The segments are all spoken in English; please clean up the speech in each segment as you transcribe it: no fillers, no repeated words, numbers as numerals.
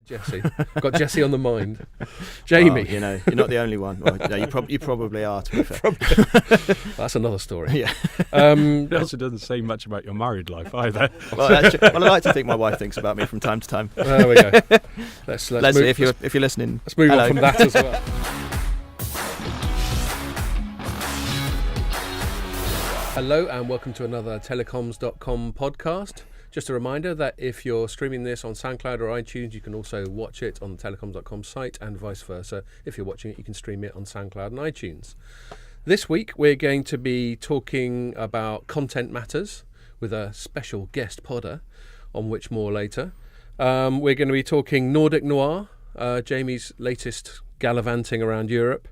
Jesse. Got Jesse on the mind. Jamie. Well, you're not the only one. Well, no, you probably are, to be fair. That's another story. Yeah. It also doesn't say much about your married life either. Well, I like to think my wife thinks about me from time to time. There we go. Let's Leslie, move, if you're listening, let's move hello. on from that as well. Hello and welcome to another Telecoms.com podcast. Just a reminder that if you're streaming this on SoundCloud or iTunes, you can also watch it on the Telecoms.com site and vice versa. If you're watching it, you can stream it on SoundCloud and iTunes. This week, we're going to be talking about content matters with a special guest podder, on which more later. We're going to be talking Nordic Noir, Jamie's latest gallivanting around Europe.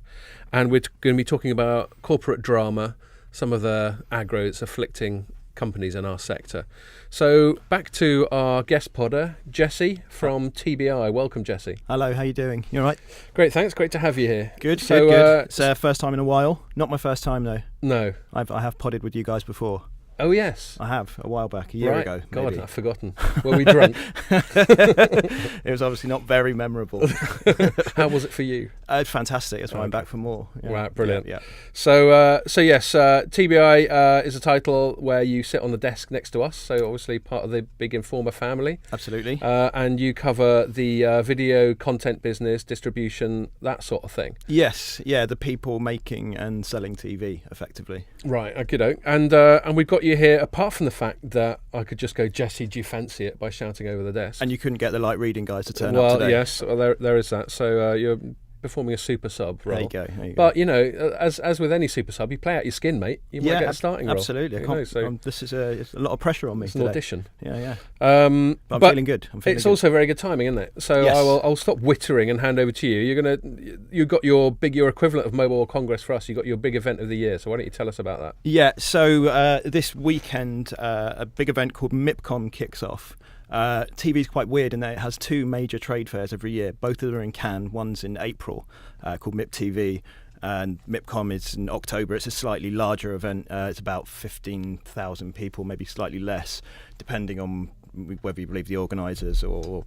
And we're going to be talking about corporate drama, some of the aggro that's afflicting companies in our sector. So back to our guest podder, Jesse from TBI. Welcome, Jesse. Hello, how you doing? You all right? Great, thanks. Great to have you here. Good, so, good. It's first time in a while. Not my first time, though. No. I have podded with you guys before. Oh, yes. I have, a while back, a year ago. God, maybe. I've forgotten. Were we drunk? It was obviously not very memorable. How was it for you? Fantastic. That's why I'm back for more. Yeah. Right, brilliant. Yeah. So yes, TBI is a title where you sit on the desk next to us. So obviously part of the big Informer family. Absolutely. And you cover the video content business, distribution, that sort of thing. Yes, yeah, the people making and selling TV, effectively. Right, okey-doke. And we've got you here, apart from the fact that I could just go, Jesse, do you fancy it, by shouting over the desk. And you couldn't get the light reading guys to turn up Well, today. yes, well, there is that. So you're performing a super sub role. There you go. But, as with any super sub, you play out your skin, mate. You might get a starting role. Absolutely. This is it's a lot of pressure on me It's today. an audition. Yeah. But I'm feeling good. It's also very good timing, isn't it? So Yes. I'll stop wittering and hand over to you. You've got your equivalent of Mobile World Congress for us. You've got your big event of the year. So why don't you tell us about that? Yeah, so this weekend, a big event called MIPCOM kicks off. TV is quite weird in that it has two major trade fairs every year. Both of them are in Cannes. One's in April, called MIP TV, and MIPCOM is in October. It's a slightly larger event. It's about 15,000 people, maybe slightly less, depending on whether you believe the organisers or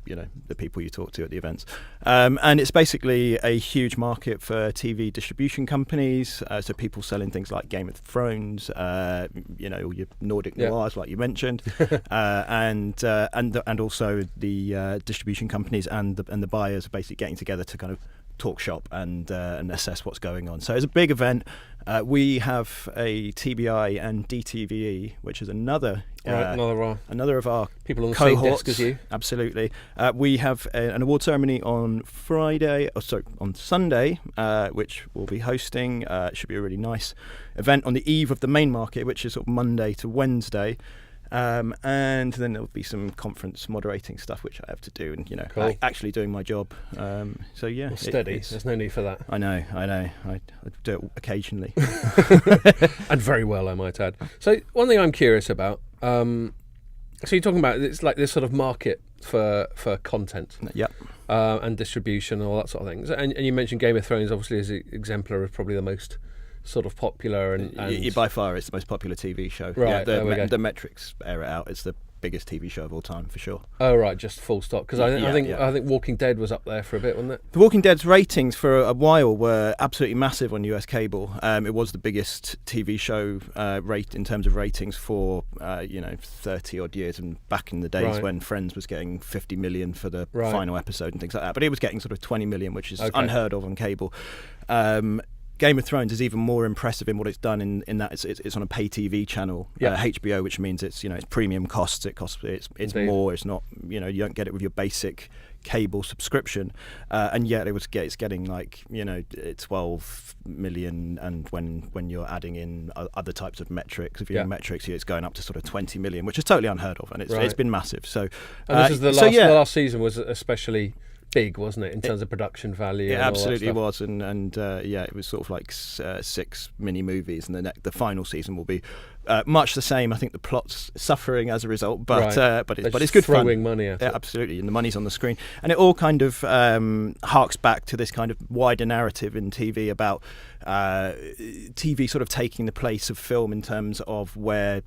the people you talk to at the events. And it's basically a huge market for TV distribution companies, so people selling things like Game of Thrones, your Nordic Noirs, like you mentioned, and also the distribution companies and the buyers are basically getting together to kind of talk shop and assess what's going on. So it's a big event. We have a TBI and DTVE, which is another of our people on the cohorts. same desk as you. Absolutely. We have an award ceremony on on Sunday, which we'll be hosting. It should be a really nice event on the eve of the main market, which is sort of Monday to Wednesday. And then there'll be some conference moderating stuff which I have to do, and Cool. actually doing my job. So yeah, Well, steady. There's no need for that. I know. I do it occasionally, And very well, I might add. So one thing I'm curious about. So you're talking about it's like this sort of market for content. Yep. And distribution and all that sort of things. And you mentioned Game of Thrones, obviously, as an exemplar of probably the most sort of popular and by far it's the most popular TV show. Right, yeah, the metrics bear it out. It's the biggest TV show of all time for sure. Oh right, just full stop. Because I think Walking Dead was up there for a bit, wasn't it? The Walking Dead's ratings for a while were absolutely massive on US cable. It was the biggest TV show rate in terms of ratings for 30 odd years, and back in the days when Friends was getting 50 million for the final episode and things like that. But it was getting sort of 20 million, which is unheard of on cable. Game of Thrones is even more impressive in what it's done in that it's on a pay TV channel, HBO, which means it's premium costs. It's more. It's not you don't get it with your basic cable subscription, and yet it's getting 12 million, and when you're adding in other types of metrics, if you're in metrics, it's going up to sort of 20 million, which is totally unheard of, and it's been massive. So and this is the last season was especially big, wasn't it, in terms of production value? It absolutely was, and Mm. it was sort of like 6 mini movies, and the final season will be much the same. I think the plot's suffering as a result, but Right. but They're it's just good fun. throwing money at Yeah, it. absolutely, and the money's on the screen, and it all kind of harks back to this kind of wider narrative in TV about TV sort of taking the place of film in terms of where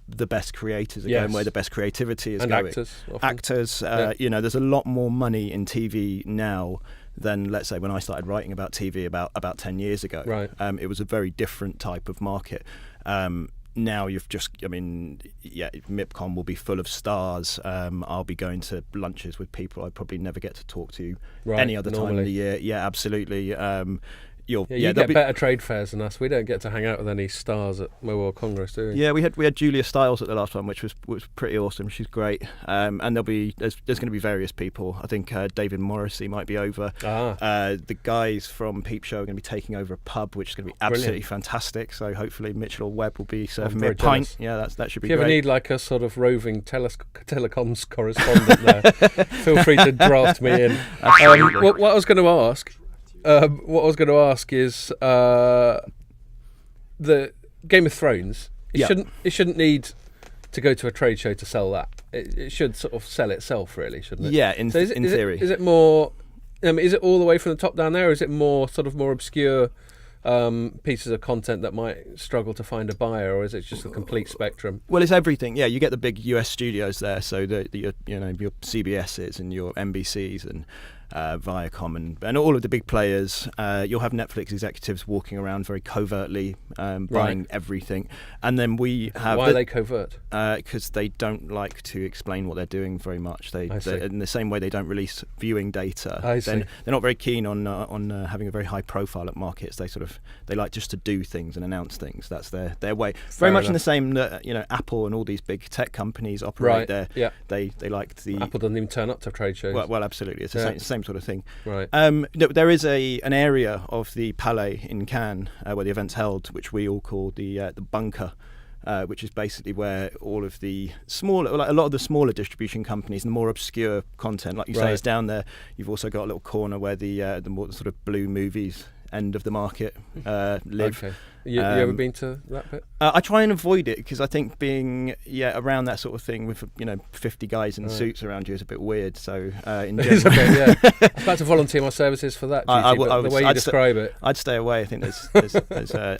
the best creators are Yes. going, where the best creativity is And going. actors. Often. Actors, Yeah. there's a lot more money in TV now than, let's say, when I started writing about TV about 10 years ago. Right. It was a very different type of market. Now MIPCOM will be full of stars. I'll be going to lunches with people I'd probably never get to talk to Right, any other time of normally. the year. Yeah, absolutely. You get better trade fairs than us. We don't get to hang out with any stars at Mobile Congress, do we? Yeah, we had Julia Stiles at the last one, which was pretty awesome. She's great, and there's going to be various people. I think David Morrissey might be over. The guys from Peep Show are going to be taking over a pub, which is going to be absolutely fantastic. So hopefully Mitchell or Webb will be serving me a pint. Jealous. Yeah, that should be. If you great. ever need like a sort of roving telecoms correspondent there, feel free to draft me in. What I was going to ask. What I was going to ask is the Game of Thrones. It shouldn't need to go to a trade show to sell that. It should sort of sell itself, really, shouldn't it? Yeah, in theory. Is it more? Is it all the way from the top down there, or is it more obscure pieces of content that might struggle to find a buyer, or is it just a complete spectrum? Well, it's everything. Yeah, you get the big US studios there, so your CBSs and your NBCs and Viacom and all of the big players. You'll have Netflix executives walking around very covertly buying everything, and then we have. Why are they covert? Because they don't like to explain what they're doing very much. They in the same way they don't release viewing data. They're not very keen on having a very high profile at markets. They like just to do things and announce things. That's their way. Very much in the same that Apple and all these big tech companies operate there. Yeah. They like the. Apple doesn't even turn up to trade shows. Well, absolutely. It's the same sort of thing. Right. There is an area of the Palais in Cannes where the event's held, which we all call the bunker. Which is basically where all of the a lot of the smaller distribution companies and the more obscure content, like you say, is down there. You've also got a little corner where the more sort of blue movies end of the market live. Okay. You ever been to that bit? I try and avoid it because I think being around that sort of thing with 50 guys in suits around you is a bit weird. So in general, I was about to volunteer my services for that. The way you describe it, I'd stay away. I think there's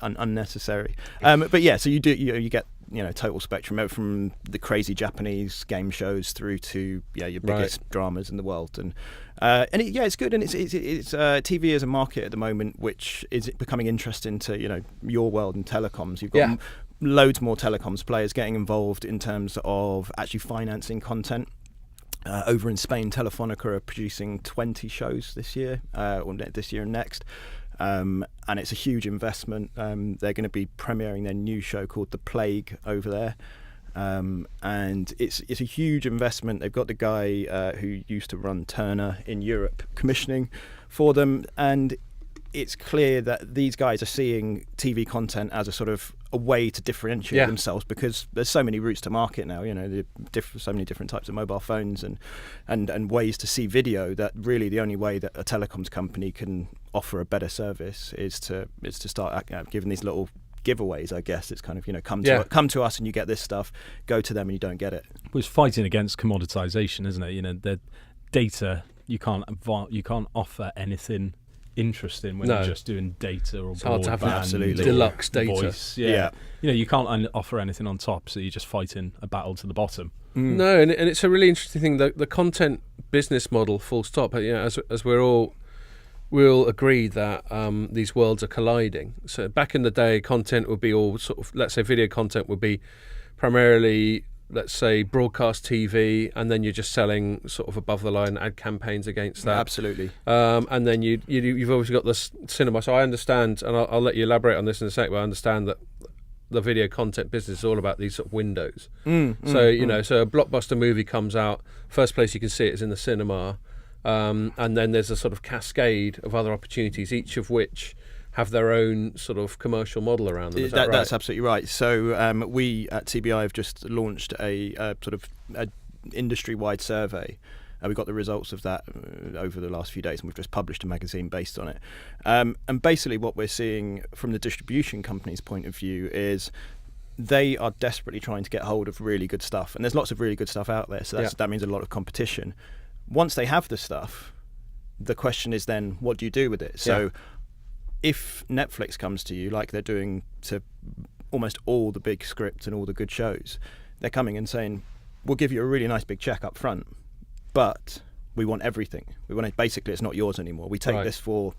unnecessary. But yeah, so you get total spectrum from the crazy Japanese game shows through to your biggest dramas in the world and it's good, and it's TV as a market at the moment, which is becoming interesting to your world and telecoms. You've got loads more telecoms players getting involved in terms of actually financing content. Over in Spain, Telefonica are producing 20 shows this year, or this year and next. And it's a huge investment. They're going to be premiering their new show called The Plague over there. And it's a huge investment. They've got the guy who used to run Turner in Europe commissioning for them, and it's clear that these guys are seeing TV content as a sort of a way to differentiate themselves, because there's so many routes to market now. So many different types of mobile phones and ways to see video, that really the only way that a telecoms company can offer a better service is to start giving these little giveaways. I guess it's kind of come to us and you get this stuff, go to them and you don't get it. It was fighting against commoditization, isn't it? The data, you can't offer anything interesting when you're just doing data or it's hard to have absolutely deluxe data. Voice. You can't offer anything on top, so you're just fighting a battle to the bottom. No, and it's a really interesting thing, the content business model, full stop. As we'll agree that these worlds are colliding. So back in the day, content would be all sort of, let's say video content would be primarily, let's say, broadcast TV, and then you're just selling sort of above the line ad campaigns against that. Absolutely. And then you've obviously got the cinema. So I understand, and I'll let you elaborate on this in a sec, but I understand that the video content business is all about these sort of windows. So a blockbuster movie comes out, first place you can see it is in the cinema, and then there's a sort of cascade of other opportunities, each of which have their own sort of commercial model around them. Is that right? That's absolutely right. So we at TBI have just launched a sort of industry-wide survey. We got the results of that over the last few days, and we've just published a magazine based on it. And basically what we're seeing from the distribution company's point of view is they are desperately trying to get hold of really good stuff, and there's lots of really good stuff out there. So that means a lot of competition. Once they have the stuff, the question is then, what do you do with it? So if Netflix comes to you, like they're doing to almost all the big scripts and all the good shows, they're coming and saying, we'll give you a really nice big check up front, but we want everything. We want it, basically, it's not yours anymore. We take this for,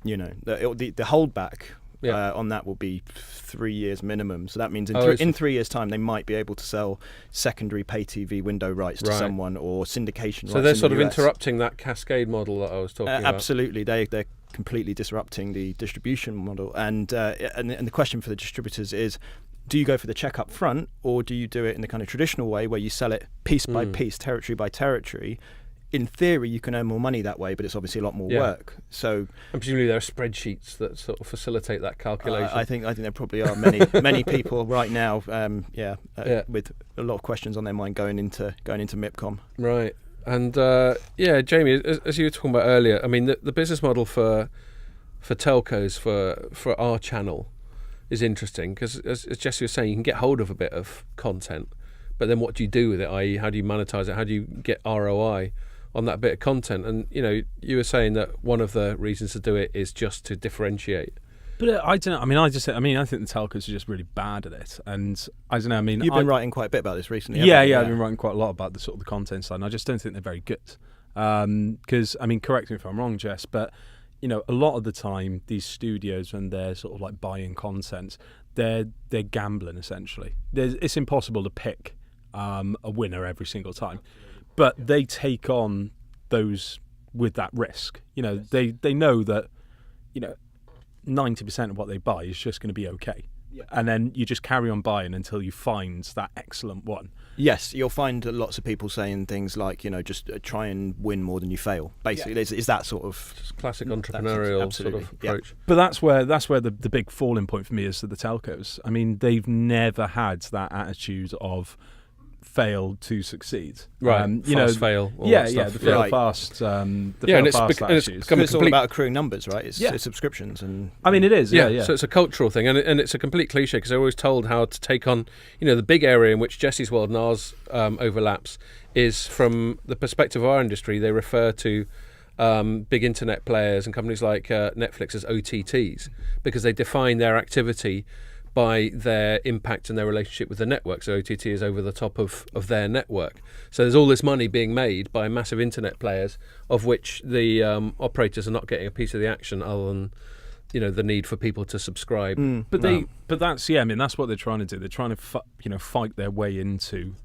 the holdback on that will be 3 years minimum. So that means in 3 years' time, they might be able to sell secondary pay TV window rights to someone, or syndication rights. So they're sort of interrupting that cascade model that I was talking about. Absolutely. They're completely disrupting the distribution model. And the question for the distributors is, do you go for the check up front, or do you do it in the kind of traditional way where you sell it piece by piece, territory by territory? In theory, you can earn more money that way, but it's obviously a lot more work. So, and presumably there are spreadsheets that sort of facilitate that calculation. I think there probably are many people right now, with a lot of questions on their mind going into MIPCOM. Right, and Jamie, as you were talking about earlier, I mean the business model for telcos for our channel is interesting, because as Jesse was saying, you can get hold of a bit of content, but then what do you do with it? I.e., how do you monetize it? How do you get ROI on that bit of content? And you were saying that one of the reasons to do it is just to differentiate. But I don't know. I mean, I think the telcos are just really bad at it, and I don't know. I mean, you've been writing quite a bit about this recently. Yeah, I've been writing quite a lot about the sort of the content side, and I just don't think they're very good. Because I mean, correct me if I'm wrong, Jess, but a lot of the time these studios, when they're sort of like buying content, they're gambling essentially. It's impossible to pick a winner every single time. But they take on those with that risk. They know that 90% of what they buy is just going to be okay. And then you just carry on buying until you find that excellent one. Yes, you'll find lots of people saying things like, just try and win more than you fail. Basically, is that sort of just classic entrepreneurial sort of approach. Yeah. But that's where the big falling point for me is to the telcos. I mean, they've never had that attitude of fail to succeed, right? Fast fail. The fail fast. It's all about accruing numbers, right? It's subscriptions, and I mean, it is. Yeah. So it's a cultural thing, and it's a complete cliche, because they're always told how to take on. The big area in which Jesse's world and ours overlaps is from the perspective of our industry. They refer to big internet players and companies like Netflix as OTTs, because they define their activity by their impact and their relationship with the network. So OTT is over the top of their network. So there's all this money being made by massive internet players, of which the operators are not getting a piece of the action, other than the need for people to subscribe. But that's that's what they're trying to do. They're trying to fight their way into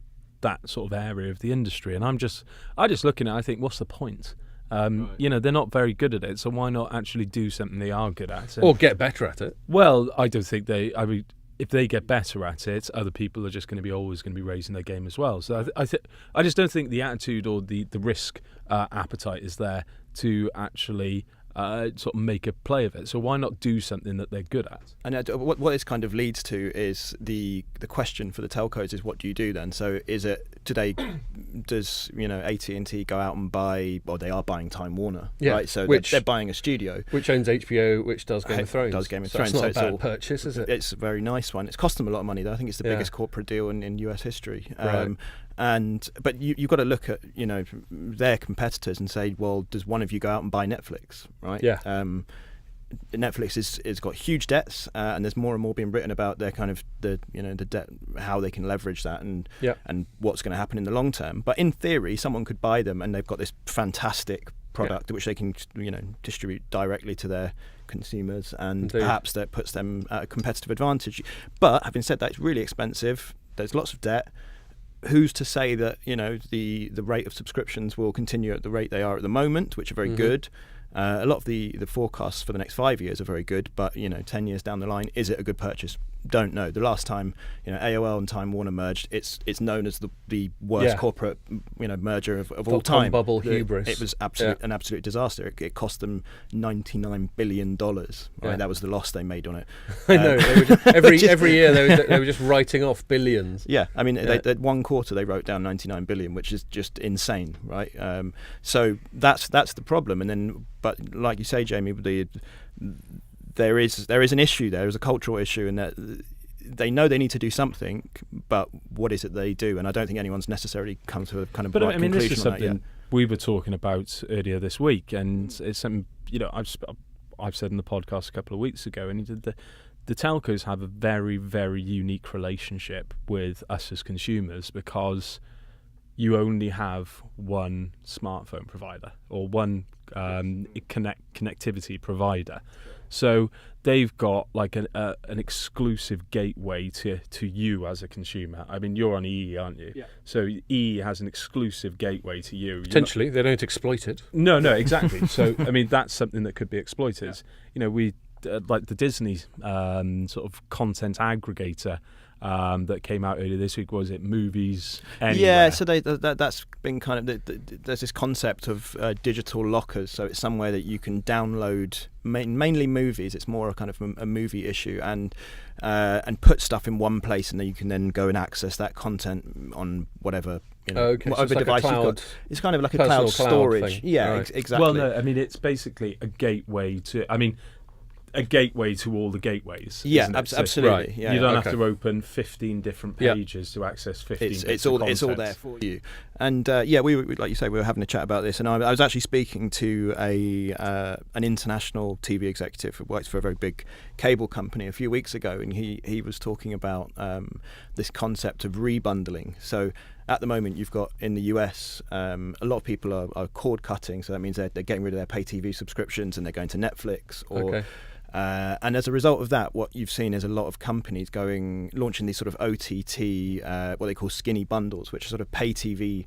that sort of area of the industry. And I just looking at it, I think, what's the point? They're not very good at it, so why not actually do something they are good at? Or get better at it. Well, I don't think if they get better at it, other people are just going to be always going to be raising their game as well. So I just don't think the attitude or the risk appetite is there to actually sort of make a play of it. So why not do something that they're good at? And what this kind of leads to is the question for the telcos is, what do you do then? So is it today? Does AT&T go out and buy? Well, they are buying Time Warner, right? So they're buying a studio, which owns HBO, which does Game of Thrones. Does Game of Thrones. It's not a bad purchase, is it? It's a very nice one. It's cost them a lot of money, though. I think it's the biggest corporate deal in US history. Right. But you've got to look at their competitors and say, well, does one of you go out and buy Netflix, right? Yeah. Netflix is got huge debts, and there's more and more being written about their kind of the debt, how they can leverage that, and what's going to happen in the long term. But in theory, someone could buy them, and they've got this fantastic product which they can distribute directly to their consumers, and perhaps that puts them at a competitive advantage. But having said that, it's really expensive. There's lots of debt. Who's to say that the rate of subscriptions will continue at the rate they are at the moment, which are very good. A lot of the forecasts for the next 5 years are very good, but 10 years down the line, is it a good purchase? Don't know. The last time AOL and Time Warner merged, it's known as the worst corporate merger of all time. Bubble hubris. It was an absolute disaster. It cost them $99 billion. Right? That was the loss they made on it. I know. They were just, every year they were just writing off billions. Yeah, I mean, they 1 quarter they wrote down 99 billion, which is just insane, right? So that's the problem. And then, but like you say, Jamie, there is an issue there. There's a cultural issue in that they know they need to do something, but what is it they do? And I don't think anyone's necessarily come to a kind of right conclusion this is on that something yet. we were talking about earlier this week, and it's something I've said in the podcast a couple of weeks ago, and the telcos have a very, very unique relationship with us as consumers, because you only have one smartphone provider or one connectivity provider. So they've got like an exclusive gateway to you as a consumer. I mean, you're on EE, aren't you? Yeah. So EE has an exclusive gateway to you. Potentially, they don't exploit it. No, exactly. So, I mean, that's something that could be exploited. Yeah. We like the Disney sort of content aggregator that came out earlier this week. Was it Movies Anywhere? Yeah, so that's been kind of there's this concept of digital lockers. So it's somewhere that you can download mainly movies. It's more a kind of a movie issue, and put stuff in one place, and then you can then go and access that content on whatever whatever so device like you've got. It's kind of like a cloud storage. Thing. Yeah, right. Exactly. Well, no, I mean, it's basically a gateway to. I mean, a gateway to all the gateways. Yeah, isn't it? So, absolutely. right. Yeah, you don't okay. have to open 15 different pages to access 15. It's all there for you. And we were, like you say, we were having a chat about this, and I was actually speaking to an international TV executive who works for a very big cable company a few weeks ago, and he was talking about this concept of rebundling. So at the moment, you've got in the US, a lot of people are cord cutting, so that means they're getting rid of their pay TV subscriptions and they're going to Netflix or. Okay. And as a result of that, what you've seen is a lot of companies launching these sort of OTT, what they call skinny bundles, which are sort of pay TV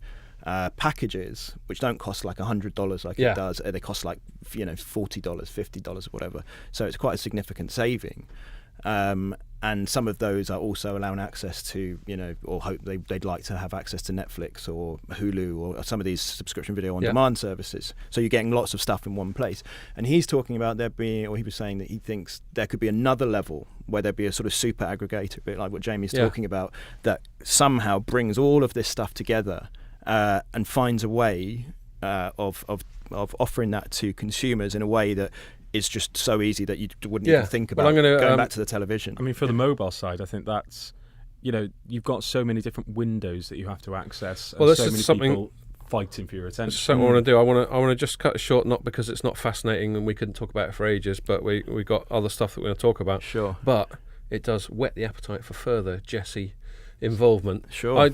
packages, which don't cost like $100 like it does. They cost like $40, $50, whatever. So it's quite a significant saving. And some of those are also allowing access to, or hope they'd like to have access to Netflix or Hulu or some of these subscription video on-demand services. So you're getting lots of stuff in one place. And he's talking about he was saying that he thinks there could be another level where there'd be a sort of super aggregator, a bit like what Jamie's talking about, that somehow brings all of this stuff together and finds a way of offering that to consumers in a way that it's just so easy that you wouldn't even think about going back to the television. I mean, for the mobile side, I think that's, you've got so many different windows that you have to access. Well, and this so is many people fighting for your attention. This is something I want to do. I want to just cut it short, not because it's not fascinating and we couldn't talk about it for ages, but we got other stuff that we're going to talk about. Sure. But it does whet the appetite for further Jesse involvement. Sure.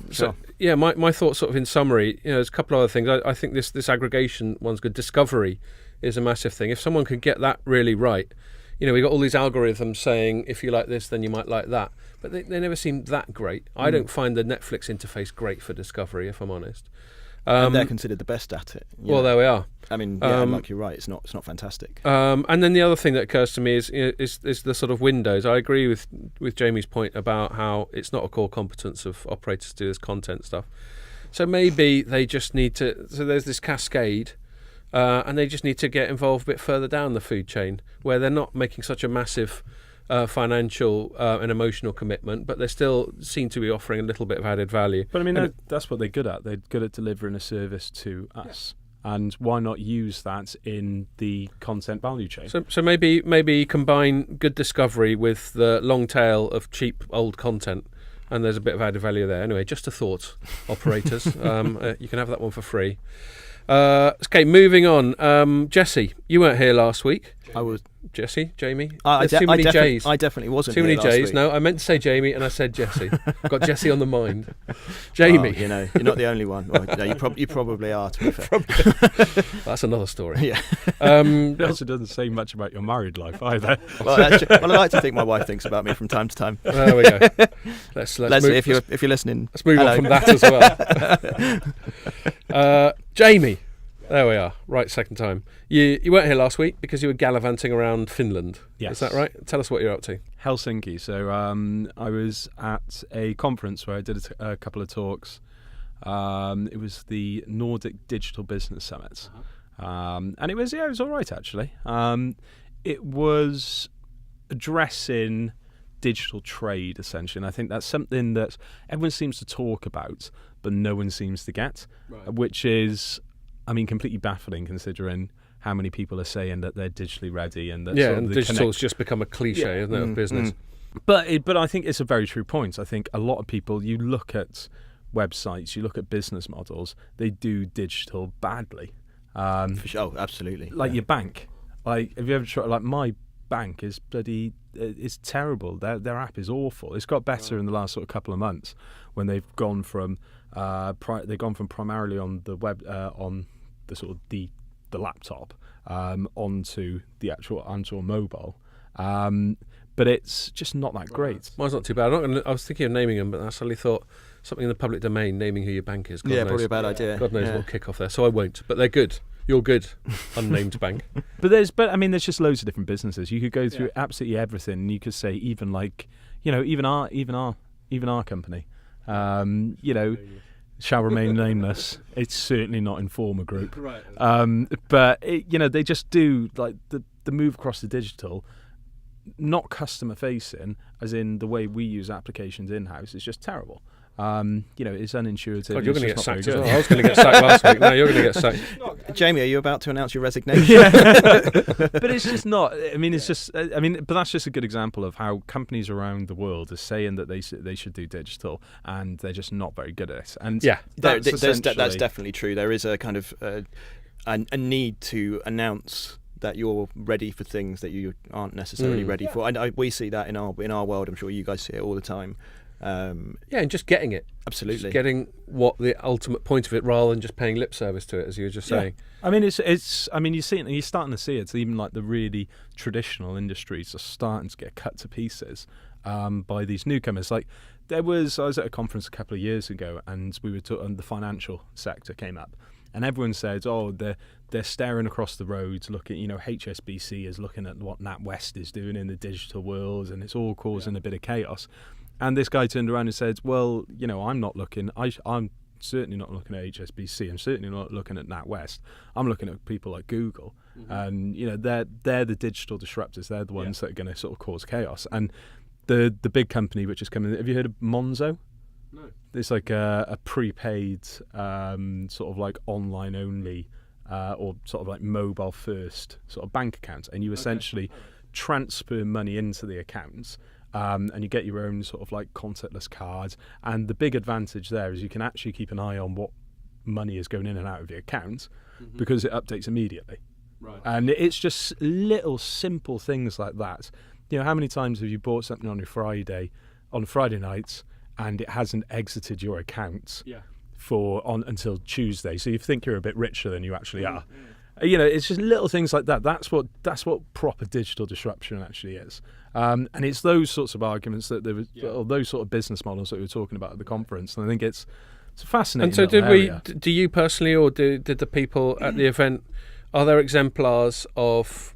My thoughts sort of in summary, there's a couple of other things. I think this aggregation one's good. Discovery is a massive thing. If someone could get that really right, we got all these algorithms saying if you like this, then you might like that, but they never seem that great. I don't find the Netflix interface great for Discovery, if I'm honest. And they're considered the best at it. Well, there we are. I mean, like you're right, it's not fantastic. And then the other thing that occurs to me is the sort of windows. I agree with Jamie's point about how it's not a core competence of operators to do this content stuff. So maybe they just need to. So there's this cascade. And they just need to get involved a bit further down the food chain, where they're not making such a massive financial and emotional commitment, but they still seem to be offering a little bit of added value. But I mean, that's what they're good at. They're good at delivering a service to us. Yeah. And why not use that in the content value chain? So maybe combine good discovery with the long tail of cheap old content, and there's a bit of added value there. Anyway, just a thought, operators. You can have that one for free. Okay, moving on. Jesse, you weren't here last week. I was. Jesse, Jamie. There's too many J's. I definitely wasn't. Too many here last J's. week. No, I meant to say Jamie, and I said Jesse. Got Jesse on the mind. Jamie, you're not the only one. Well, no, you probably are. To be fair. That's another story. Yeah. It also doesn't say much about your married life either. Well, I like to think my wife thinks about me from time to time. There we go. Let's Leslie, move, if you're listening, let's move on from that as well. Jamie. There we are. Right, second time. You weren't here last week because you were gallivanting around Finland. Yes. Is that right? Tell us what you're up to. Helsinki. So I was at a conference where I did a couple of talks. It was the Nordic Digital Business Summit. And it was all right, actually. It was addressing digital trade, essentially. And I think that's something that everyone seems to talk about, but no one seems to get, which is... completely baffling considering how many people are saying that they're digitally ready and that and digital's just become a cliche, isn't it, of business. But I think it's a very true point. I think a lot of people, you look at websites, you look at business models, they do digital badly. For sure. Oh, absolutely. Like your bank. Like, have you ever tried? Like, my bank is bloody. It's terrible. Their app is awful. It's got better in the last sort of couple of months when they've gone from primarily on the web on the sort of the laptop onto the actual mobile. But it's just not that great. Mine's not too bad. I was thinking of naming them, but I suddenly thought something in the public domain, naming who your bank is. God knows, probably a bad idea. God knows what kick off there. So I won't. But they're good. You're good, unnamed bank. But there's just loads of different businesses. You could go through absolutely everything, and you could say even like, even our company, shall remain nameless. It's certainly not Informa Group, Right. but they just do like the move across the digital. Not customer facing, as in the way we use applications in house, is just terrible. It's unintuitive. God, you're going to get sacked as well. I was going to get sacked last week. No, you're going to get sacked. Jamie, are you about to announce your resignation? But it's just not. I mean, it's just. But that's just a good example of how companies around the world are saying that they should do digital, and they're just not very good at it. And that's definitely true. There is a kind of a need to announce that you're ready for things that you aren't necessarily ready for. And we see that in our world. I'm sure you guys see it all the time. And just getting it. Absolutely. Just getting what the ultimate point of it, rather than just paying lip service to it, as you were just saying. I mean, it's. I mean, you see it. You're starting to see it. Even like the really traditional industries are starting to get cut to pieces by these newcomers. Like I was at a conference a couple of years ago, and we were talking. The financial sector came up, and everyone said, "Oh, they're staring across the roads, looking. HSBC is looking at what NatWest is doing in the digital world, and it's all causing a bit of chaos." And this guy turned around and said, "Well, I'm not looking. I'm certainly not looking at HSBC. I'm certainly not looking at NatWest. I'm looking at people like Google, and they're the digital disruptors. They're the ones that are going to sort of cause chaos." And the big company which is coming. Have you heard of Monzo? No. It's like a prepaid sort of like online only or sort of like mobile first sort of bank account, and you essentially transfer money into the accounts. And you get your own sort of like contactless cards, and the big advantage there is you can actually keep an eye on what money is going in and out of your account because it updates immediately. Right. And it's just little simple things like that. How many times have you bought something on Friday nights and it hasn't exited your account until Tuesday, so you think you're a bit richer than you actually are. It's just little things like that. That's what proper digital disruption actually is. And it's those sorts of arguments that there was, or those sort of business models that we were talking about at the conference. And I think it's fascinating. And so, do you personally, or did the people at the event? Are there exemplars of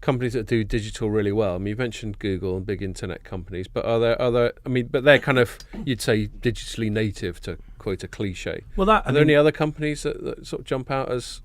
companies that do digital really well? I mean, you mentioned Google and big internet companies, but are there other? I mean, but they're kind of, you'd say, digitally native, to quote a cliche. Well, are there any other companies that sort of jump out as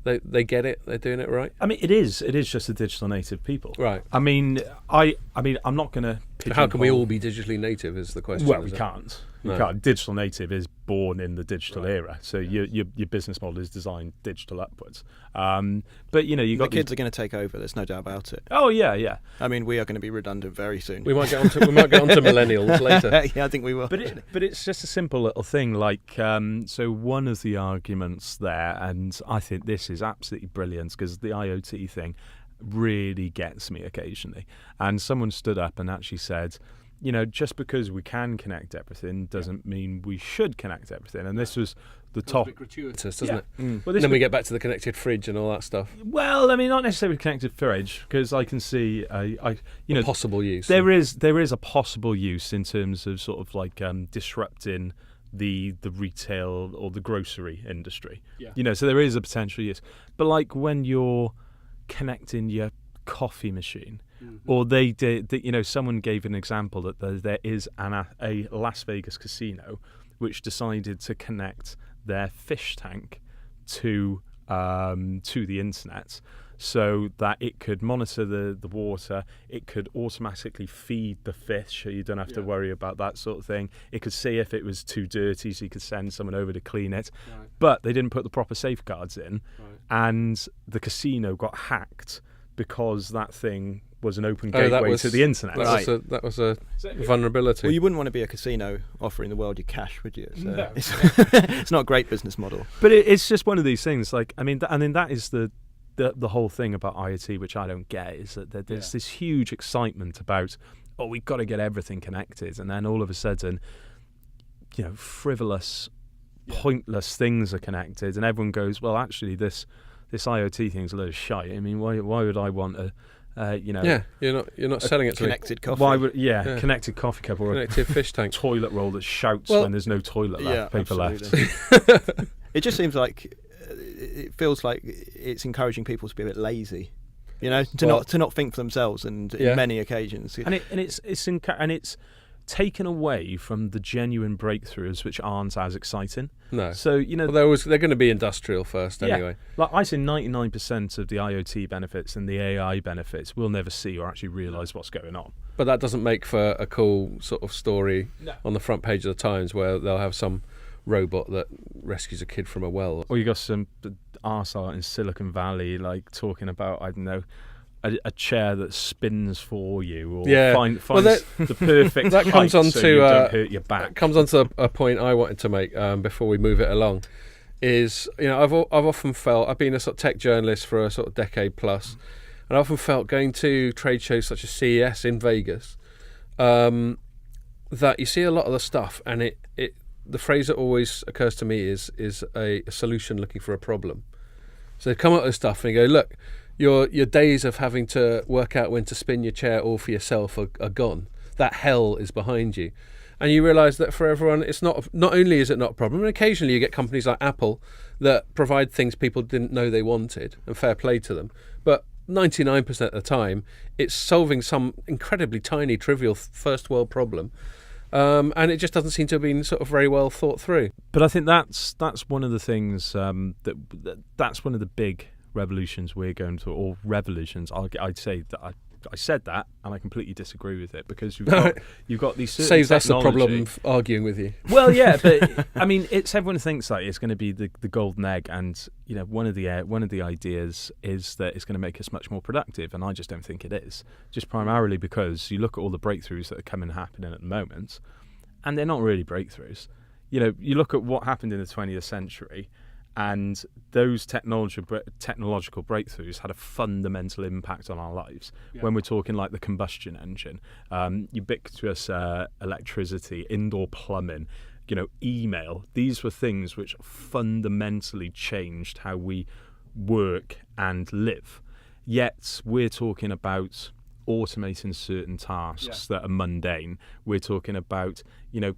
they get it, they're doing it right? I mean, it is just the digital native people, right? I mean, I'm not going to. How can we all be digitally native? Is the question? Well, we can't. You can't. Digital native is born in the digital era, so your business model is designed digital upwards. But you got the kids are going to take over. There's no doubt about it. Oh yeah. I mean, we are going to be redundant very soon. We might get onto millennials later. Yeah, I think we will. But it's just a simple little thing. Like so, one of the arguments there, and I think this is absolutely brilliant because the IoT thing really gets me occasionally. And someone stood up and actually said, just because we can connect everything doesn't mean we should connect everything. And this was the top. A bit gratuitous, doesn't it? Well, then we get back to the connected fridge and all that stuff. Well, I mean, not necessarily connected fridge, because I can see a possible use. There is a possible use in terms of sort of like disrupting the retail or the grocery industry. Yeah. So there is a potential use. But like when you're connecting your coffee machine, or they did, someone gave an example that there is a Las Vegas casino which decided to connect their fish tank to the internet, so that it could monitor the water, it could automatically feed the fish, so you don't have to worry about that sort of thing. It could see if it was too dirty, so you could send someone over to clean it. Right. But they didn't put the proper safeguards in, and the casino got hacked because that thing was an open gateway to the internet. That was a vulnerability. Well, you wouldn't want to be a casino offering the world your cash, would you? No. It's not a great business model. But it's just one of these things. Like, I mean, that is the whole thing about IoT, which I don't get, is that there's this huge excitement about, oh, we've got to get everything connected, and then all of a sudden, frivolous, pointless things are connected, and everyone goes, well, actually, this IoT thing's a load of shite. I mean, why would I want a you're not selling it to connected coffee. Why would connected coffee cup or connected fish tank, toilet roll that shouts when there's no toilet paper left. It just seems like it feels like it's encouraging people to be a bit lazy, to not think for themselves, and in many occasions, and it's taken away from the genuine breakthroughs which aren't as exciting. No. So they're going to be industrial first anyway. Like I say, 99% of the IoT benefits and the AI benefits we'll never see or actually realise what's going on. But that doesn't make for a cool sort of story on the front page of the Times where they'll have some robot that rescues a kid from a well. Or you got some arsehole in Silicon Valley like talking about, I don't know, a chair that spins for you, or finds the perfect that comes on so to you don't hurt your back. That comes on to a point I wanted to make before we move it along. Is I've often felt, I've been a sort of tech journalist for a sort of decade plus, and I've often felt going to trade shows such as CES in Vegas, that you see a lot of the stuff, and the phrase that always occurs to me is a solution looking for a problem. So they come up with stuff and you go, look, your days of having to work out when to spin your chair all for yourself are gone. That hell is behind you. And you realise that for everyone, it's not only is it not a problem, and occasionally you get companies like Apple that provide things people didn't know they wanted, and fair play to them. But 99% of the time, it's solving some incredibly tiny, trivial first world problem. And it just doesn't seem to have been sort of very well thought through. But I think that's one of the things that's one of the big revolutions we're going to, or revolutions. I'd say that I said that, and I completely disagree with it, because you've got these certain saves us the technology. problem of arguing with you. Well, yeah, but I mean, everyone thinks like it's going to be the golden egg, and one of the ideas is that it's going to make us much more productive, and I just don't think it is. Just primarily because you look at all the breakthroughs that are happening at the moment, and they're not really breakthroughs. You look at what happened in the 20th century. And those technological breakthroughs had a fundamental impact on our lives. When we're talking like the combustion engine, ubiquitous electricity, indoor plumbing, email. These were things which fundamentally changed how we work and live. Yet we're talking about automating certain tasks that are mundane. We're talking about,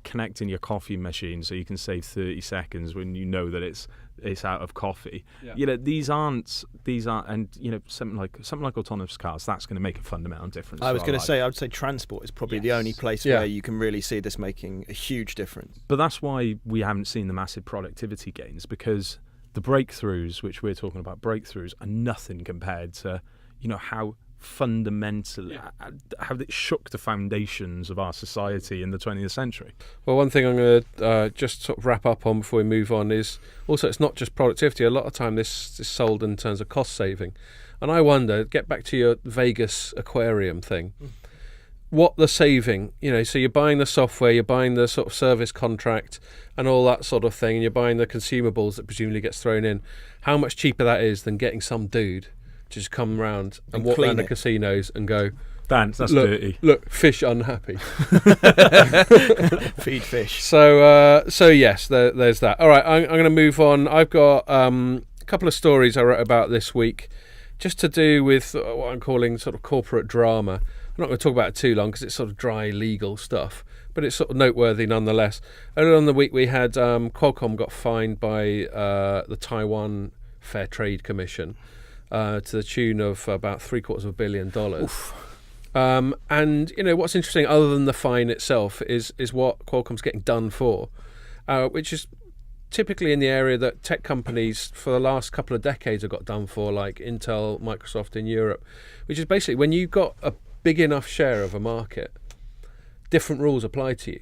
connecting your coffee machine so you can save 30 seconds when you know that it's out of coffee. These aren't, and something like autonomous cars, that's going to make a fundamental difference. I would say transport is probably the only place where you can really see this making a huge difference. But that's why we haven't seen the massive productivity gains, because the breakthroughs, which we're talking about, breakthroughs are nothing compared to, how fundamentally how it shook the foundations of our society in the 20th century. Well, one thing I'm going to just sort of wrap up on before we move on is also it's not just productivity. A lot of time this is sold in terms of cost saving, and I wonder, get back to your Vegas aquarium thing, what the saving, so you're buying the software, you're buying the sort of service contract and all that sort of thing, and you're buying the consumables that presumably gets thrown in, how much cheaper that is than getting some dude just come round and walk around the casinos and go, Dan, that's dirty. Look, fish unhappy. Feed fish. So yes, there's that. All right, I'm going to move on. I've got a couple of stories I wrote about this week, just to do with what I'm calling sort of corporate drama. I'm not going to talk about it too long because it's sort of dry legal stuff, but it's sort of noteworthy nonetheless. Earlier on the week we had Qualcomm got fined by the Taiwan Fair Trade Commission to the tune of about $750 million. And what's interesting, other than the fine itself, is what Qualcomm's getting done for, which is typically in the area that tech companies for the last couple of decades have got done for, like Intel, Microsoft in Europe, which is basically when you've got a big enough share of a market, different rules apply to you.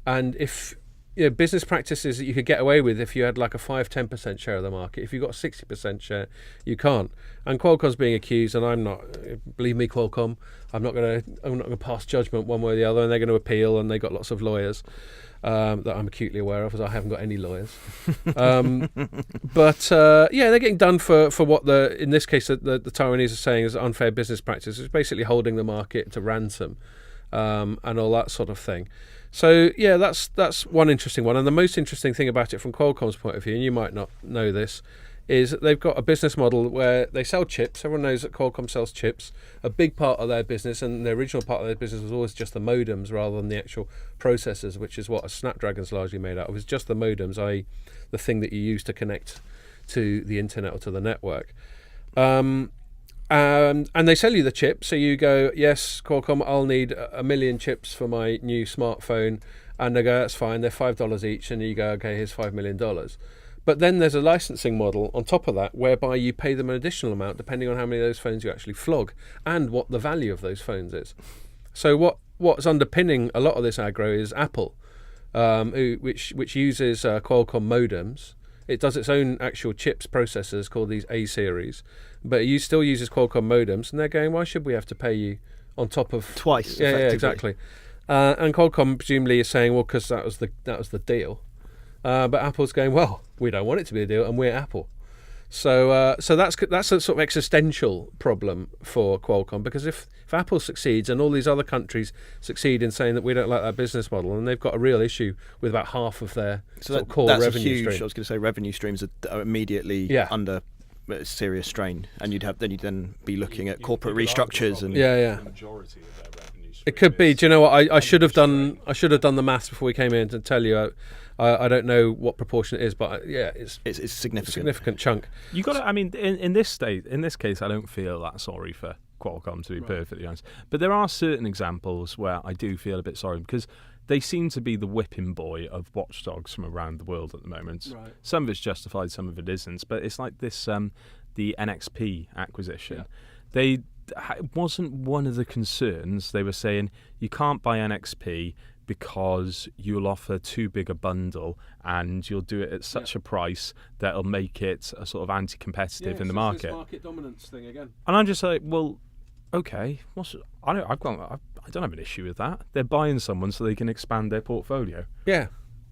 And if business practices that you could get away with if you had like a 5-10% share of the market. If you've got a 60% share, you can't. And Qualcomm's being accused, and I'm not. Believe me, Qualcomm. I'm not going to pass judgment one way or the other, and they're going to appeal, and they've got lots of lawyers that I'm acutely aware of, as I haven't got any lawyers. But they're getting done for what in this case the Taiwanese are saying is unfair business practice. It's basically holding the market to ransom and all that sort of thing. So yeah, that's one interesting one. And the most interesting thing about it from Qualcomm's point of view, and you might not know this, is that they've got a business model where they sell chips. Everyone knows that Qualcomm sells chips. A big part of their business, and the original part of their business, was always just the modems rather than the actual processors, which is what a Snapdragon's largely made out of. It's just the modems, i.e. the thing that you use to connect to the internet or to the network. And they sell you the chip, so you go, yes, Qualcomm, I'll need 1 million chips for my new smartphone, and they go, that's fine, they're $5 each, and you go, okay, here's $5 million. But then there's a licensing model on top of that, whereby you pay them an additional amount depending on how many of those phones you actually flog, and what the value of those phones is. So what's underpinning a lot of this aggro is Apple, which uses Qualcomm modems. It does its own actual chips processors called these A series, but it still uses Qualcomm modems, and they're going, why should we have to pay you on top of twice? Yeah, exactly. And Qualcomm presumably is saying, well, because that was the deal. But Apple's going, well, we don't want it to be a deal, and we're Apple. So that's a sort of existential problem for Qualcomm, because if Apple succeeds and all these other countries succeed in saying that we don't like that business model, and they've got a real issue with about half of their core revenue stream. I was going to say revenue streams are immediately under serious strain, and you'd then be looking at corporate restructures and the majority of their revenue stream. It could be. Do you know what? I should have done the maths before we came in to tell you. I don't know what proportion it is, but it's significant. A significant chunk. You got to. I mean, in this case, I don't feel that sorry for Qualcomm, to be perfectly honest. But there are certain examples where I do feel a bit sorry, because they seem to be the whipping boy of watchdogs from around the world at the moment. Right. Some of it's justified, some of it isn't. But it's like this, the NXP acquisition. Yeah. It wasn't one of the concerns. They were saying you can't buy NXP because you'll offer too big a bundle and you'll do it at such a price that'll make it a sort of anti-competitive in the market. It's this market dominance thing again. And I'm just like, well, okay, I don't have an issue with that. They're buying someone so they can expand their portfolio. Yeah.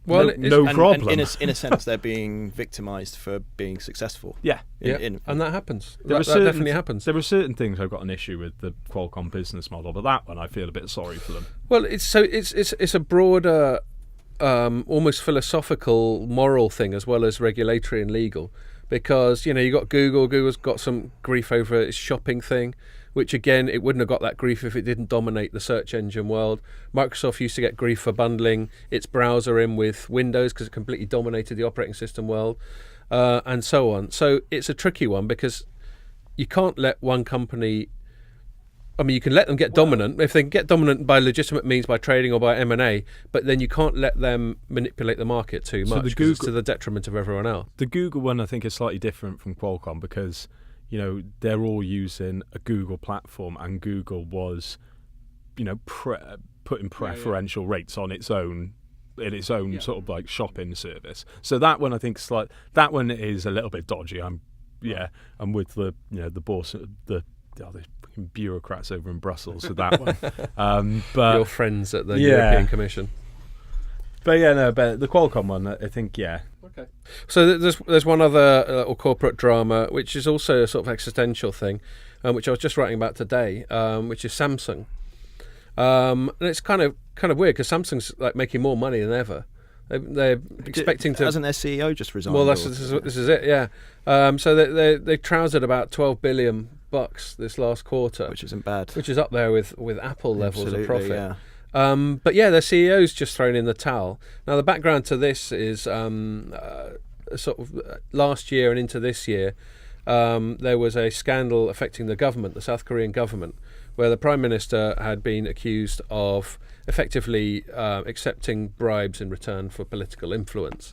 Well, no problem. And in a sense, they're being victimised for being successful. Yeah, and that happens. That definitely happens. There are certain things I've got an issue with the Qualcomm business model, but that one I feel a bit sorry for them. Well, it's a broader, almost philosophical, moral thing as well as regulatory and legal, because you got Google. Google's got some grief over its shopping thing, which again, it wouldn't have got that grief if it didn't dominate the search engine world. Microsoft used to get grief for bundling its browser in with Windows because it completely dominated the operating system world, and so on. So it's a tricky one, because you can't let one company... I mean, you can let them get dominant if they can get dominant by legitimate means, by trading or by M&A, but then you can't let them manipulate the market too much, because it's to the detriment of everyone else. The Google one, I think, is slightly different from Qualcomm, because they're all using a Google platform, and Google was, putting preferential rates on its own sort of like shopping service. So that one, I think, that one is a little bit dodgy. I'm with the the boss, the bureaucrats over in Brussels with that one. But your friends at the European Commission. But but the Qualcomm one, I think, Okay. So there's one other little corporate drama, which is also a sort of existential thing, which I was just writing about today, which is Samsung. And it's kind of weird, because Samsung's like making more money than ever. They're expecting to. Hasn't their CEO just resigned? Well, this is it. Yeah. So they trousered about $12 billion this last quarter, which isn't bad. Which is up there with Apple levels of profit. Yeah. But their CEO's just thrown in the towel. Now, the background to this is sort of last year and into this year, there was a scandal affecting the government, the South Korean government, where the Prime Minister had been accused of effectively accepting bribes in return for political influence,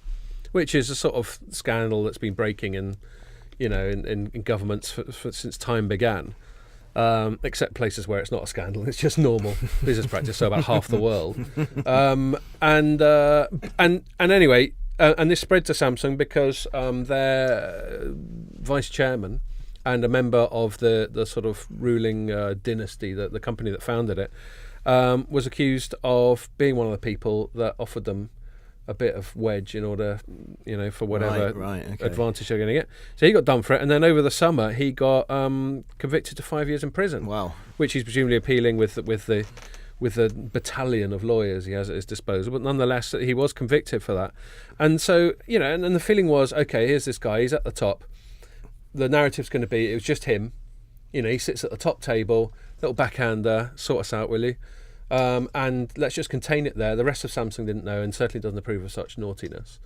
which is a sort of scandal that's been breaking in governments since time began. except places where it's not a scandal. It's just normal business practice. So about half the world. And anyway, and this spread to Samsung because their vice chairman and a member of the sort of ruling dynasty, the company that founded it, was accused of being one of the people that offered them a bit of wedge in order, for whatever advantage they're going to get. So he got done for it, and then over the summer he got convicted to 5 years in prison. Wow. Which he's presumably appealing with the battalion of lawyers he has at his disposal. But nonetheless, he was convicted for that. And so, and the feeling was, okay, here's this guy, he's at the top. The narrative's going to be, it was just him. He sits at the top table, little backhander, sort us out, will you? And let's just contain it there. The rest of Samsung didn't know and certainly doesn't approve of such naughtiness.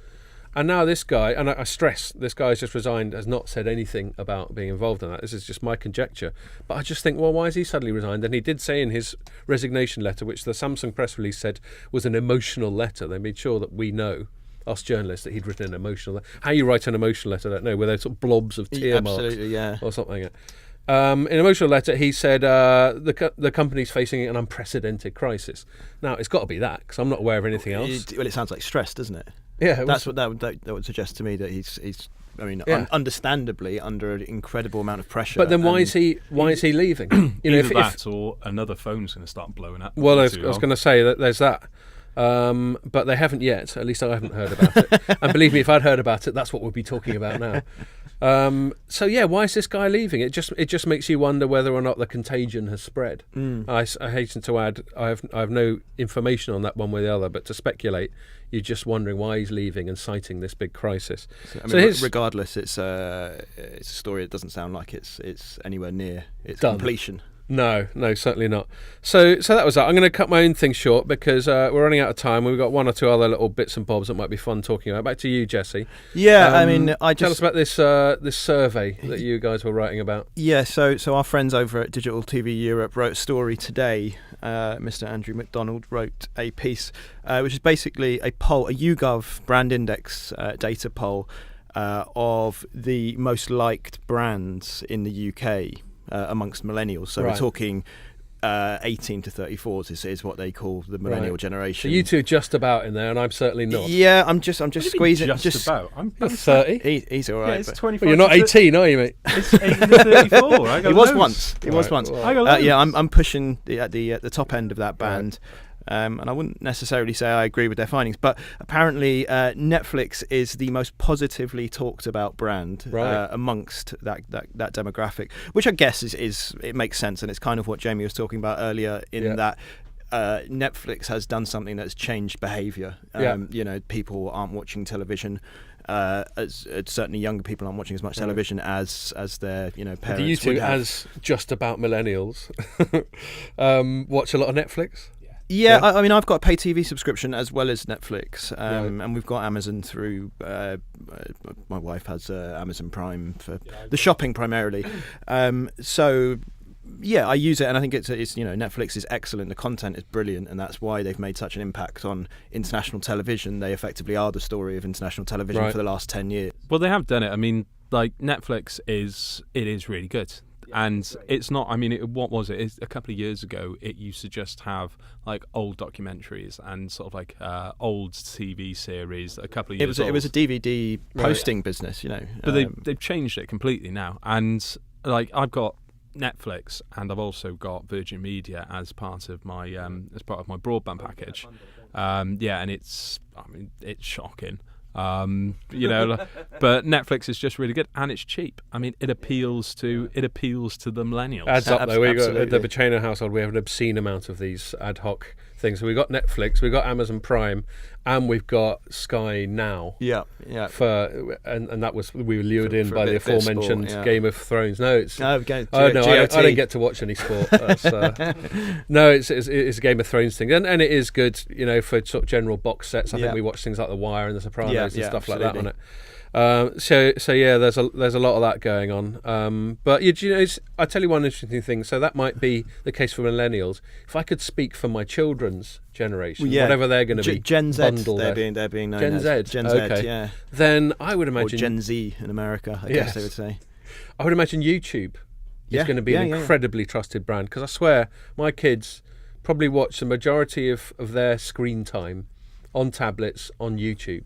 And now this guy, and I stress, this guy has just resigned, has not said anything about being involved in that. This is just my conjecture. But I just think, well, why has he suddenly resigned? And he did say in his resignation letter, which the Samsung press release said was an emotional letter. They made sure that we know, us journalists, that he'd written an emotional letter. How you write an emotional letter, I don't know, where there's sort of blobs of tear marks or something. In an emotional letter, he said the company's facing an unprecedented crisis. Now, it's got to be that, because I'm not aware of anything else. Well, it sounds like stress, doesn't it? Yeah, that's what that would suggest to me, that he's understandably under an incredible amount of pressure. But then why is he leaving? Either that or another phone's going to start blowing up. Well, I was going to say that there's that. But they haven't yet. At least I haven't heard about it. And believe me, if I'd heard about it, that's what we'd be talking about now. So yeah, why is this guy leaving? It just makes you wonder whether or not the contagion has spread. I hasten to add, I have no information on that one way or the other, but to speculate, you're just wondering why he's leaving and citing this big crisis. Regardless, it's a story that doesn't sound like it's anywhere near its done. Completion. No, certainly not. So that was that. I'm going to cut my own thing short because we're running out of time. We've got one or two other little bits and bobs that might be fun talking about. Back to you, Jesse. Yeah, tell us about this this survey that you guys were writing about. Yeah, so our friends over at Digital TV Europe wrote a story today. Mr. Andrew McDonald wrote a piece, which is basically a poll, a YouGov brand index data poll of the most liked brands in the UK. Amongst millennials, so we're talking 18 to 34s is what they call the millennial generation. So you two are just about in there, and I'm certainly not. Yeah, I'm just squeezing. Just about. I'm 30. He's all right. Yeah, it's 25. Well, you're not 18, are you, mate? It's 18 to 34. He was once. He was once. Well. Yeah, I'm pushing the top end of that band. And I wouldn't necessarily say I agree with their findings, but apparently Netflix is the most positively talked about brand amongst that demographic, which I guess is it makes sense, and it's kind of what Jamie was talking about earlier in that Netflix has done something that's changed behaviour. People aren't watching television. Certainly younger people aren't watching as much television as their parents. Do you two, as just about millennials, watch a lot of Netflix? Yeah, I mean, I've got a pay TV subscription as well as Netflix, and we've got Amazon through. My wife has Amazon Prime for the shopping primarily. So, yeah, I use it, and I think it's Netflix is excellent. The content is brilliant, and that's why they've made such an impact on international television. They effectively are the story of international television for the last 10 years. Well, they have done it. I mean, like Netflix is really good. And it's not, I mean, what was it? A couple of years ago, it used to just have like old documentaries and sort of like old TV series a couple of years old. It was a DVD posting business, But they've changed it completely now. And like I've got Netflix and I've also got Virgin Media as part of my broadband package. And it's shocking. But Netflix is just really good and it's cheap. I mean, it appeals to the millennials. Adds up though. We got the Bacena household. We have an obscene amount of these ad hoc things. So we've got Netflix, we've got Amazon Prime, and we've got Sky Now. Yeah. And that was we were lured in by the aforementioned sport, Game of Thrones. No, it's I don't get to watch any sport. No, it's a Game of Thrones thing, and it is good, for sort of general box sets. I think we watch things like The Wire and The Sopranos and stuff like that on it. So yeah, there's a lot of that going on. But I tell you one interesting thing. So that might be the case for millennials. If I could speak for my children's generation, whatever they're going to be, Gen Z, they're being known Gen as Z. Gen Z. Okay. Yeah. Then I would imagine or Gen Z in America. I guess they would say. I would imagine YouTube is going to be an incredibly trusted brand, because I swear my kids probably watch the majority of their screen time on tablets on YouTube.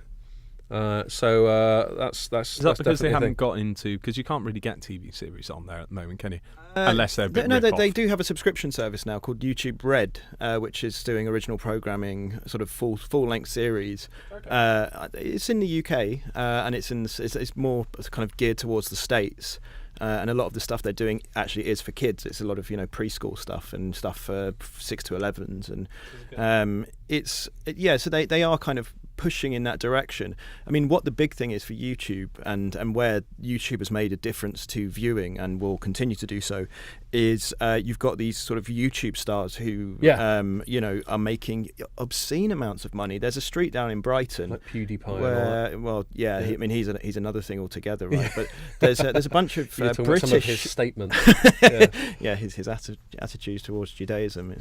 That's Is that because they haven't got into, because you can't really get TV series on there at the moment, can you? Unless they're a bit they do have a subscription service now called YouTube Red, which is doing original programming, sort of full length series. Okay. It's in the UK, and it's more kind of geared towards the States. And a lot of the stuff they're doing actually is for kids. It's a lot of preschool stuff and stuff for 6 to 11s, and so they are kind of pushing in that direction. I mean, what the big thing is for YouTube, and where YouTube has made a difference to viewing and will continue to do so, is you've got these sort of YouTube stars who are making obscene amounts of money. There's a street down in Brighton, like PewDiePie. Where, I mean, he's another thing altogether, right? But there's a bunch of British. Some of his statements. His attitudes towards Judaism.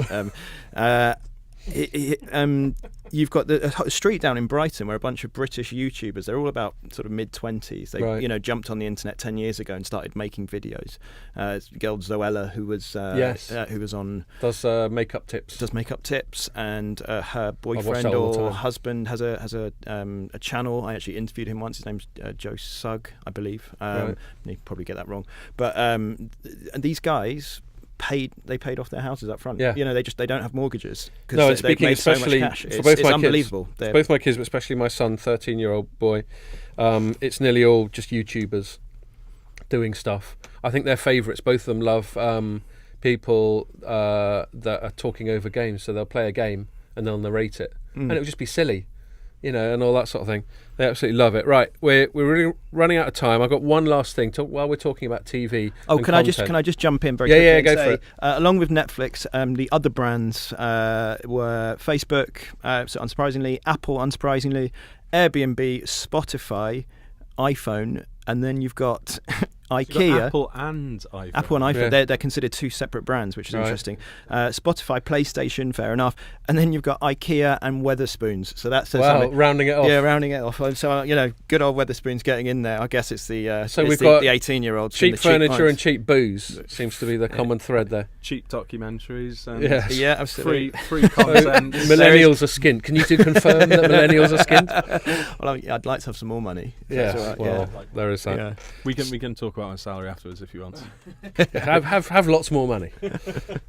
You've got a street down in Brighton where a bunch of British YouTubers, they're all about sort of mid-20s. They jumped on the internet 10 years ago and started making videos. Girl Zoella, who was on does makeup tips, and her boyfriend or husband has a channel. I actually interviewed him once. His name's Joe Sugg, I believe. You probably get that wrong, but and these guys paid off their houses up front. They don't have mortgages because they've made so much cash. It's unbelievable. Both my kids, but especially my son, 13-year-old boy, it's nearly all just YouTubers doing stuff. I think their favourites, both of them love people that are talking over games. So they'll play a game and they'll narrate it, and it'll just be silly, and all that sort of thing. They absolutely love it. Right, we're really running out of time. I've got one last thing while we're talking about TV. Oh, can I just jump in very quickly? Yeah, go for it. Along with Netflix, the other brands were Facebook, so unsurprisingly, Apple, unsurprisingly, Airbnb, Spotify, iPhone, and then you've got IKEA. Apple and iPhone. Apple and iPhone, they're considered two separate brands, which is interesting. Spotify, PlayStation, fair enough. And then you've got IKEA and Wetherspoons. So that says something. Rounding it off. Yeah, rounding it off. So, good old Wetherspoons getting in there. I guess it's the 18-year-olds. Cheap furniture and cheap booze seems to be the common thread there. Cheap documentaries. And yeah, absolutely. Free content. Millennials are skint. Can you confirm that millennials are skint? Well, I'd like to have some more money. There is that. Yeah. We can talk about my salary afterwards if you want. have lots more money.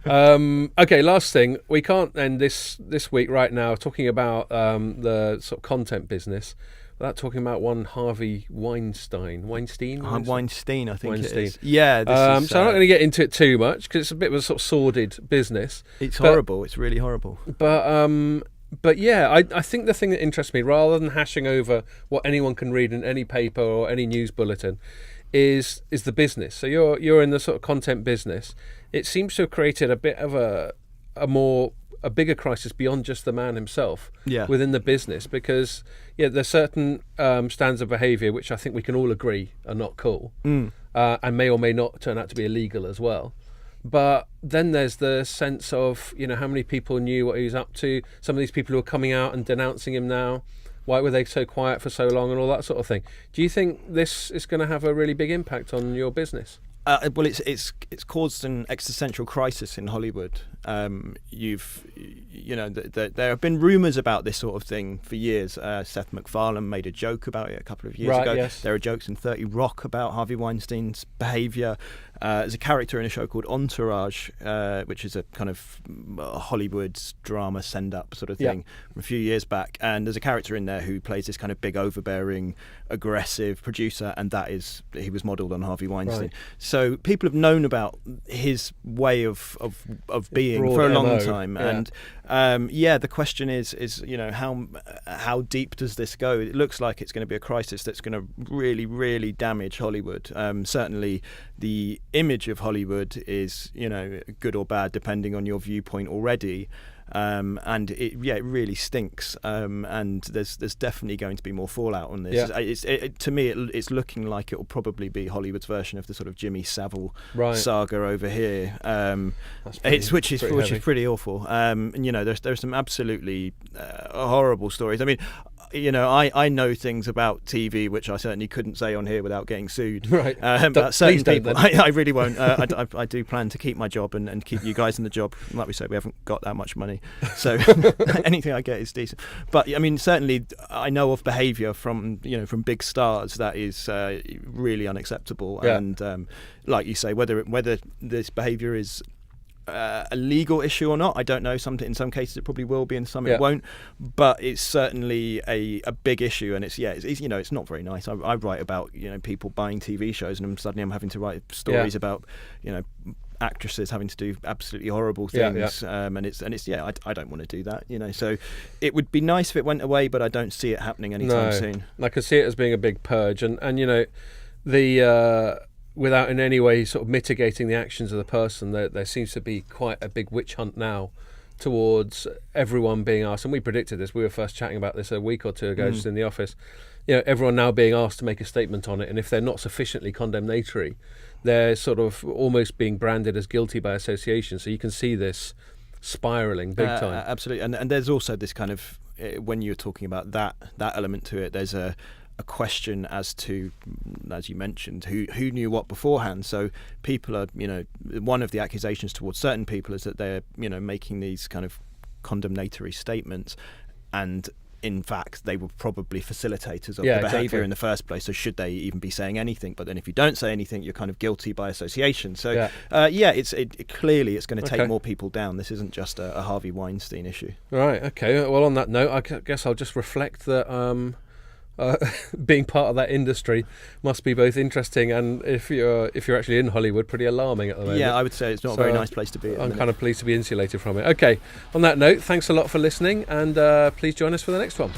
Okay, last thing. We can't end this week right now talking about the sort of content business without talking about one Harvey Weinstein, I think Weinstein. It is. Yeah. So I'm not going to get into it too much because it's a bit of a sort of sordid business. It's horrible. It's really horrible. But yeah, I think the thing that interests me, rather than hashing over what anyone can read in any paper or any news bulletin, is the business. So you're in the sort of content business. It seems to have created a bit of a bigger crisis beyond just the man himself within the business, because there's certain standards of behaviour which I think we can all agree are not cool, and may or may not turn out to be illegal as well. But then there's the sense of how many people knew what he was up to. Some of these people who are coming out and denouncing him now, why were they so quiet for so long, and all that sort of thing. Do you think this is going to have a really big impact on your business? Well, it's caused an existential crisis in Hollywood. There have been rumours about this sort of thing for years. Seth MacFarlane made a joke about it a couple of years ago. Yes. There are jokes in 30 Rock about Harvey Weinstein's behaviour. There's a character in a show called Entourage, which is a kind of Hollywood drama send-up sort of thing from a few years back. And there's a character in there who plays this kind of big, overbearing, aggressive producer, and he was modelled on Harvey Weinstein. Right. So people have known about his way of being Broad for a long MO. time, and the question is how deep does this go? It looks like it's going to be a crisis that's going to really, really damage Hollywood. Certainly, the image of Hollywood is good or bad depending on your viewpoint already. And it really stinks, and there's definitely going to be more fallout on this. To me, it's looking like it will probably be Hollywood's version of the sort of Jimmy Savile saga over here, which is pretty awful. And there's some absolutely horrible stories. I mean, I know things about TV which I certainly couldn't say on here without getting sued. Right. But certain please don't people, then. I really won't. I do plan to keep my job and keep you guys in the job. Like we said, we haven't got that much money, so anything I get is decent. But I mean, certainly I know of behaviour from big stars that is really unacceptable. Yeah. And like you say, whether this behaviour is a legal issue or not, I don't know. In some cases it probably will be, and some it won't. But it's certainly a big issue, and it's not very nice. I write about people buying TV shows, and suddenly I'm having to write stories about actresses having to do absolutely horrible things. And I don't want to do that. So it would be nice if it went away, but I don't see it happening anytime soon. I can see it as being a big purge, and the without in any way sort of mitigating the actions of the person, there seems to be quite a big witch hunt now towards everyone being asked, and we predicted this, we were first chatting about this a week or two ago just in the office, everyone now being asked to make a statement on it, and if they're not sufficiently condemnatory, they're sort of almost being branded as guilty by association. So you can see this spiralling big time. Absolutely. And there's also this kind of, when you're talking about that element to it, there's a question as to, as you mentioned, who knew what beforehand. So people are, one of the accusations towards certain people is that they're, making these kind of condemnatory statements, and in fact they were probably facilitators of the behaviour in the first place. So should they even be saying anything? But then if you don't say anything, you're kind of guilty by association. So clearly it's going to take more people down. This isn't just a Harvey Weinstein issue. Right. Okay. Well, on that note, I guess I'll just reflect that being part of that industry must be both interesting and, if you're actually in Hollywood, pretty alarming at the moment. Yeah, I would say it's not a very nice place to be. I'm kind of pleased to be insulated from it. Okay, on that note, thanks a lot for listening, and please join us for the next one.